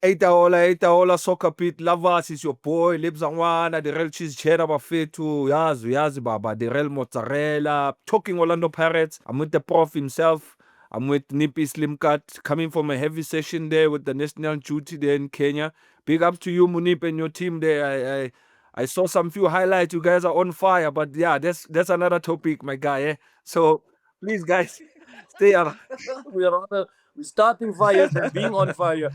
Itaola, SoccerBeat lovers, is your boy, Libzangwana, the real cheese cheddar bafetu, yazi baba, the real mozzarella, talking Orlando Pirates. I'm with the prof himself. I'm with Nippy Slim Cut, coming from a heavy session there with the national duty there in Kenya. Big up to you, Moeneeb, and your team there. I saw some few highlights. You guys are on fire, but yeah, that's another topic, my guy. So please, guys, stay around. We're starting fires and being on fire.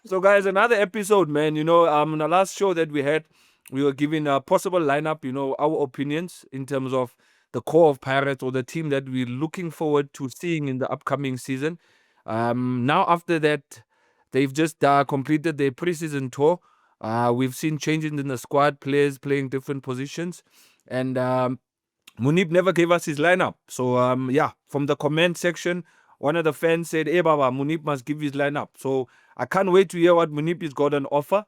So, guys, another episode, man. In the last show that we had, we were giving a possible lineup, our opinions in terms of the core of Pirates or the team that we're looking forward to seeing in the upcoming season. Now, after that, they've just completed their preseason tour. We've seen changes in the squad, players playing different positions. And Moeneeb never gave us his lineup. So, from the comment section, one of the fans said, "Hey, Baba, Moeneeb must give his lineup." So, I can't wait to hear what Moeneeb has got on offer.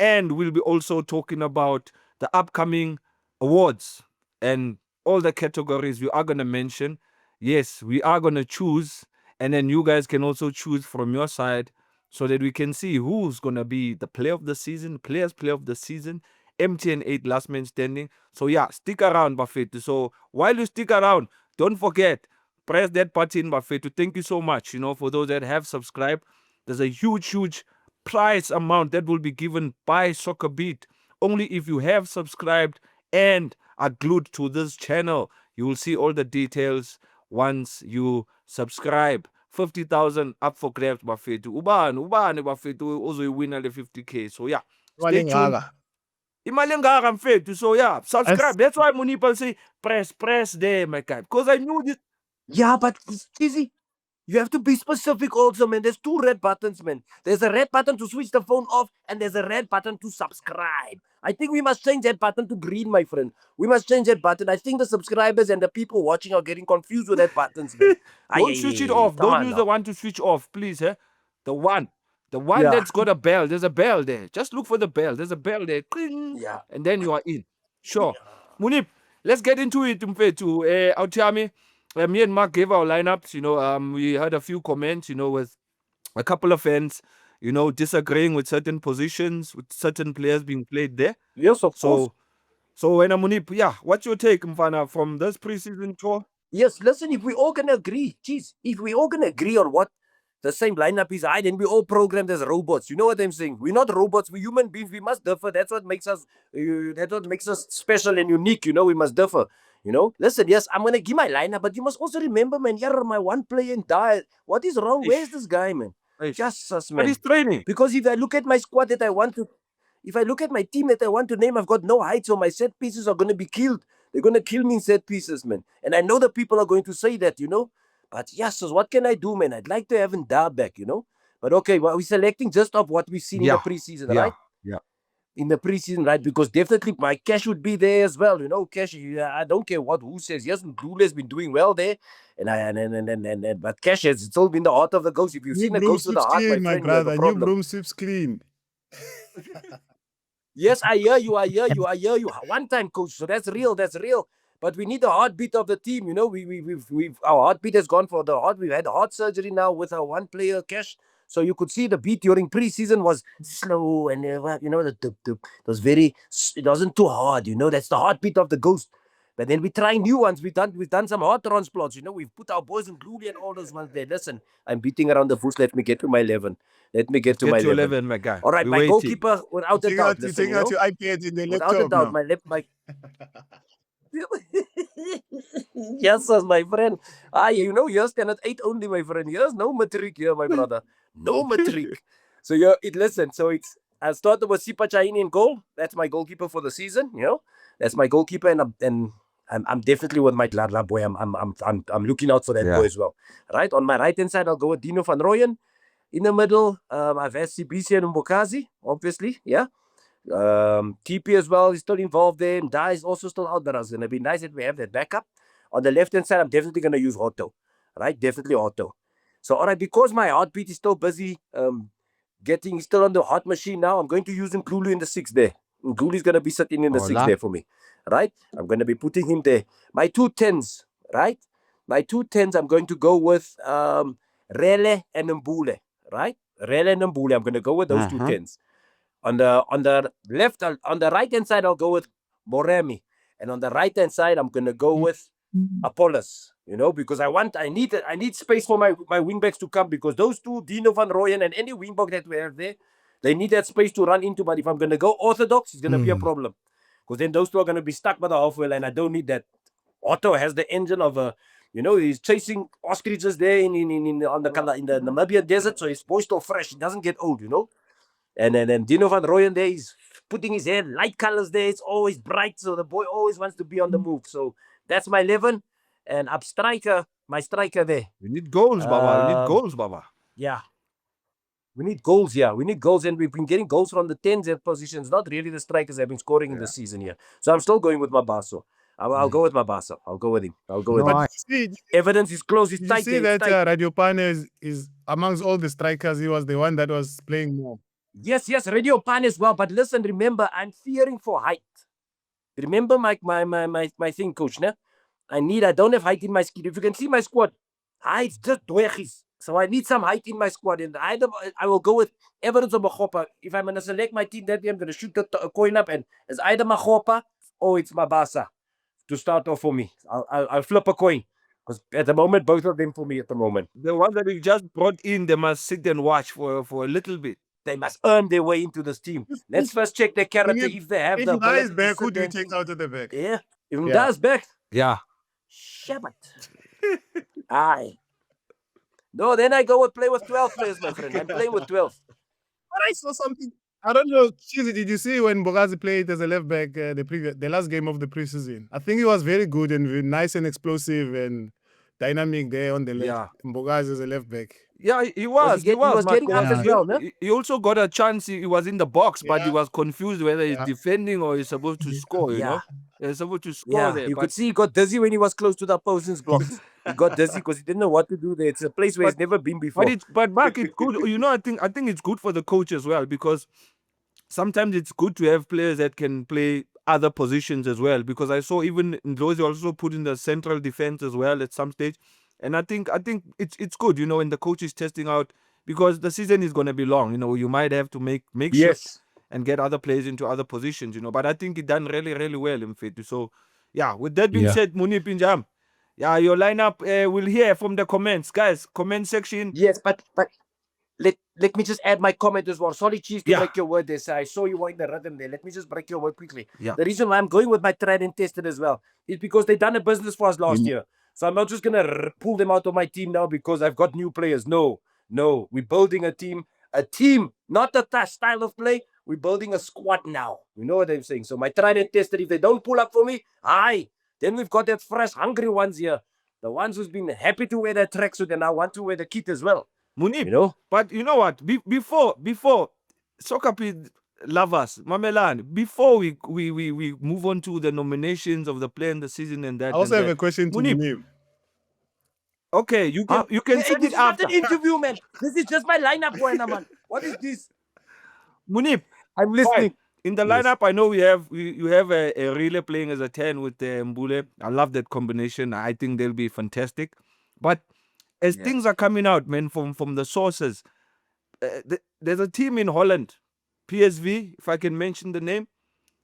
And we'll be also talking about the upcoming awards and all the categories we are going to mention. Yes, we are going to choose. And then you guys can also choose from your side so that we can see who's going to be the player of the season, players player of the season, MTN8 last man standing. So yeah, stick around, Buffett. So while you stick around, don't forget, press that button, Buffett. Thank you so much, for those that have subscribed. There's a huge prize amount that will be given by SoccerBeat. Only if you have subscribed and are glued to this channel. You will see all the details once you subscribe. 50,000 up for grabs, Bafetu. Ubani, Bafetu, also winner the 50K. So yeah, stay tuned. Imali engaka mfethu. So yeah, subscribe. That's why Moeneeb say press there, my guy. Because I knew this. Yeah, but Cheesy, you have to be specific also, man. There's two red buttons, man. There's a red button to switch the phone off, and there's a red button to subscribe. I think we must change that button to green, my friend. We must change that button. I think the subscribers and the people watching are getting confused with that buttons, man. Don't switch it off. Don't use the one to switch off, please. The one. The one Yeah. that's got a bell. There's a bell there. Just look for the bell. There's a bell there. Cling, Yeah. and then you are in. Sure. Moeneeb, let's get into it, Mfethu. Autiami, me and Mark gave our lineups. We had a few comments, with a couple of fans, disagreeing with certain positions, with certain players being played there. Yes, of course. So when Moeneeb, yeah, what's your take, Mfana, from this preseason tour? Yes, listen, if we all can agree, if we all can agree on what the same lineup is, then we all programmed as robots. You know what I'm saying? We're not robots. We're human beings. We must differ. That's what makes us. That's what makes us special and unique. We must differ. Listen. Yes, I'm gonna give my lineup, but you must also remember, man. You're my one player and die. What is wrong? Where's this guy, man? Just us, man. But he's training. Because if I look at my squad that I want to, if I look at my team that I want to name, I've got no height, so my set pieces are gonna be killed. They're gonna kill me in set pieces, man. And I know the people are going to say that, But yes, so what can I do, man? I'd like to have Ndah back, But okay, well, we're selecting just off what we've seen in the preseason, right? Yeah. In the preseason, right? Because definitely my cash would be there as well, Cash. I don't care who says. Yes, Nduli has been doing well there, but Cash has still been the heart of the ghost. If you've seen the ghost with the heart, my brother, new broom sweep screen. Yes, I hear you. One time, coach. So that's real. But we need the heartbeat of the team. We've our heartbeat has gone for the heart. We've had heart surgery now with our one player, Cash. So you could see the beat during preseason was slow and it was very. It wasn't too hard. That's the heartbeat of the ghost. But then we're trying new ones. We've done some heart transplants. We've put our boys in Nduli and all those ones there. Listen, I'm beating around the bush. Let me get to my 11. Let me get to my 11, my guy. All right, my goalkeeper, without a doubt. Take out your iPad in the laptop. Without a doubt, my yes, sir, my friend. You're standard 8 only, my friend. There's no matric here, my brother. No matric. So listen. So I started with Sipho Mbule in goal. That's my goalkeeper for the season. That's my goalkeeper, and I'm definitely with my Gladla boy. I'm looking out for that boy as well. Right on my right hand side, I'll go with Dino van Rooyen. In the middle, I've had Sibisi and Mbokazi, obviously. Yeah. TP as well is still involved there. Ndah is also still out there. It's going to be nice that we have that backup. On the left hand side, I'm definitely going to use Otto. Right? Definitely Otto. So, all right, because my heartbeat is still busy still on the heart machine now, I'm going to use Nduli in the 6 there. Nduli is going to be sitting in the 6 there for me. Right? I'm going to be putting him there. My 2 10s, right? My 2 10s, I'm going to go with Rele and Mbule. Right? Rele and Mbule. I'm going to go with those two Uh-huh. 10s. On the left, on the right hand side, I'll go with Moremi, and on the right hand side, I'm going to go with Appollis. You know, because I need space for my wingbacks to come, because those two, Dino van Rooyen and any wingback that we have there, they need that space to run into. But if I'm going to go orthodox, it's going to be a problem, because then those two are going to be stuck by the halfway line. I don't need that. Otto has the engine of a, you know, he's chasing ostriches there in the Namibian desert, so his boy's still fresh. He doesn't get old, you know. And then Dino van Rooyen there, he's putting his hair light colors there. It's always bright, so the boy always wants to be on the move. So that's my 11. And up striker, my striker there. We need goals, Baba. We need Um, goals, Baba. Yeah. We need goals, yeah. We need goals, and we've been getting goals from the 10s positions. Not really the strikers have been scoring in the season here. So I'm still going with Mabasa. I'll go with Mabasa. I'll go with him. I'll go with him. But see, Evidence is close. It's you tight. see there, it's that tight. Radio Pane is amongst all the strikers, he was the one that was playing more. Yes, Radio Pan as well. But listen, remember, I'm fearing for height. Remember my thing, coach. Ne? I don't have height in my squad. If you can see my squad, height's just dwegies. So I need some height in my squad. And I will go with Evidence of Makgopa. If I'm going to select my team that day, I'm going to shoot the coin up, and it's either Makgopa or it's Mabasa to start off for me. I'll flip a coin. Because at the moment, both of them for me at the moment. The one that we just brought in, they must sit and watch for a little bit. They must earn their way into this team. Let's first check their character if they have If the Ndah is ability to back, who sit do you and- take out of the back? Yeah. If Yeah. Ndah's back, Yeah. Shabbat. Aye. No, then I go and play with 12 players, my friend. I'm playing with 12. But I saw something. I don't know, Cheezy, did you see when Mbokazi played as a left back the last game of the preseason? I think he was very good and very nice and explosive and dynamic there on the left. Yeah. Mbokazi as a left back. Yeah, he was. he was but getting up as well, no? he also got a chance. He was in the box, but he Yeah. was confused whether he's Yeah. defending or he's supposed to score, you know? He's supposed to score Yeah, there. you But could see he got dizzy when he was close to the opponent's blocks. He got dizzy because he didn't know what to do there. It's a place where he's never been before. but Mark, it's good. You know, I think it's good for the coach as well, because sometimes it's good to have players that can play other positions as well. Because I saw even Nduli also put in the central defense as well at some stage, and I think it's good, you know, when the coach is testing out, because the season is going to be long. You know, you might have to make shifts and get other players into other positions, you know. But I think he done really, really well in fit. So, yeah. With that being said, Moeneeb Josephs, yeah, your lineup. We'll hear from the comments, guys. Comment section. Yes, but let me just add my comment as well. Sorry, Chief, to Yeah. break your word there. So I saw you were in the rhythm there. Let me just break your word quickly. Yeah. The reason why I'm going with my tried and tested as well is because they done a business for us last year. So I'm not just going to pull them out of my team now because I've got new players. No. We're building a team, not a style of play. We're building a squad now. You know what I'm saying? So my tried and tested, if they don't pull up for me, then we've got that fresh, hungry ones here. The ones who's been happy to wear that tracksuit and now want to wear the kit as well. Moeneeb, You know? but you know what? Before SoccerBeat lovers, Mamelani, before we move on to the nominations of the player in the season and that. I also and have that. a question to Moeneeb. Moeneeb. Okay, you can Hey, set this it is not after. an interview, man. This is just my lineup, man. What is this? Moeneeb, I'm listening. in the Yes. lineup, I know you have a relay playing as a 10 with Mbule. I love that combination. I think they'll be fantastic. But as things are coming out, man, from the sources, there's a team in Holland, PSV, if I can mention the name,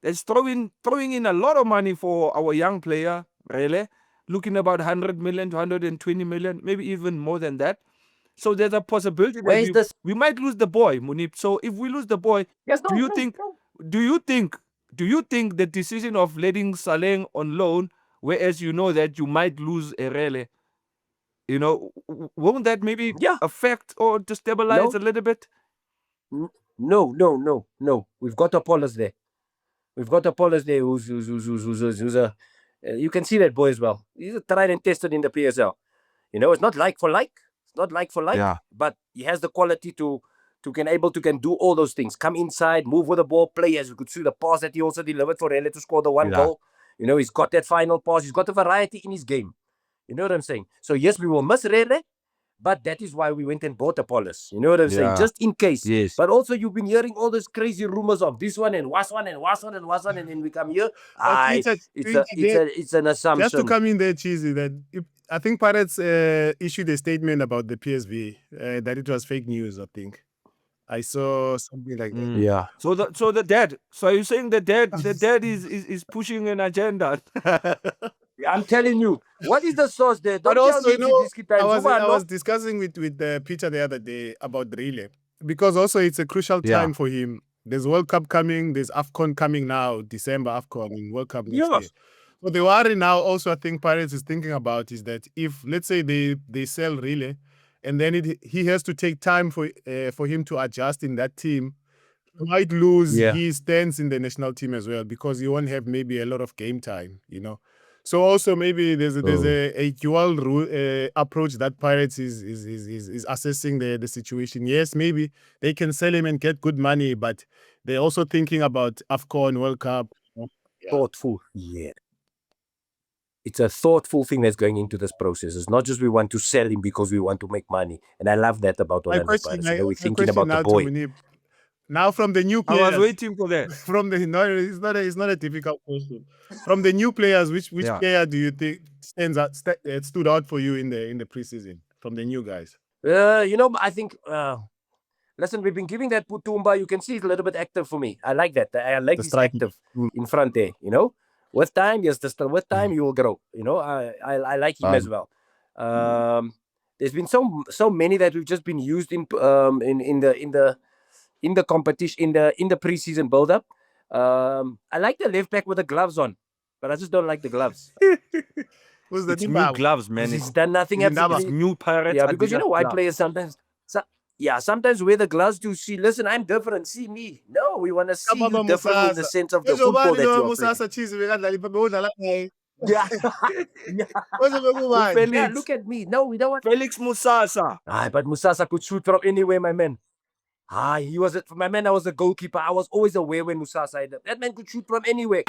that's throwing in a lot of money for our young player, Rele, looking about 100 million to 120 million, maybe even more than that. So there's a possibility Where is that this? we might lose the boy, Moeneeb. So if we lose the boy, Yes, do you think the decision of letting Saleng on loan, whereas you know that you might lose Rele, you know, won't that maybe affect or destabilize a little bit? No. We've got Apollos there. Who's a. You can see that boy as well. He's a tried and tested in the PSL. You know, it's not like for like. Yeah. But he has the quality to can do all those things. Come inside, move with the ball, play. As you could see the pass that he also delivered for Rele to score the one goal. You know, he's got that final pass. He's got a variety in his game. You know what I'm saying? So yes, we will miss Rele, but that is why we went and bought Appollis. You know what I'm saying? Just in case. Yes. But also you've been hearing all those crazy rumors of this one and was one, and then we come here. It's an assumption. Just to come in there, Cheesy, I think Pirates issued a statement about the PSV that it was fake news, I think. I saw something like that. Mm. Yeah. So the dad. So are you saying the dad is pushing an agenda? I'm telling you. What is the source there? Don't But tell also, me you know, this time. I was discussing with Peter the other day about Relay, because also it's a crucial time for him. There's World Cup coming, there's AFCON coming now, December AFCON, and World Cup next year. So the worry now also I think Pirates is thinking about is that if, let's say, they sell Relay, and then he has to take time for him to adjust in that team, he might lose his stance in the national team as well, because he won't have maybe a lot of game time, you know. So also maybe there's a dual approach that Pirates is assessing the situation. Yes, maybe they can sell him and get good money, but they're also thinking about AFCON, World Cup. Thoughtful. Yeah. It's a thoughtful thing that's going into this process. It's not just we want to sell him because we want to make money. And I love that about My Orlando question, Pirates. We're my thinking question about now the boy. to Moeneeb. Now from the new I players, was waiting for that. from the no, it's not a difficult question. From the new players, which player do you think stood out for you in the preseason from the new guys? You know, I think listen, we've been giving that Putumba. You can see it's a little bit active for me. I like that. I like this active in front there, you know. With time, yes, with time you will grow. You know, I like him as well. There's been so many that we've just been used in the competition in the preseason build-up. I like the left back with the gloves on, but I just don't like the gloves. Who's the It's new gloves, man. He's done nothing Is it Ndaba? absolutely. New Pirates. Yeah, because you Adidas know why gloves. players sometimes. Sometimes wear the gloves to see. Listen, I'm different. See me. No, we want to see you different in the sense of the football that you are playing. Yeah. Yeah, look at me. No, we don't want. Felix Musasa. But Musasa could shoot from anywhere, my man. He was my man. I was a goalkeeper. I was always aware when Musasa. That man could shoot from anywhere.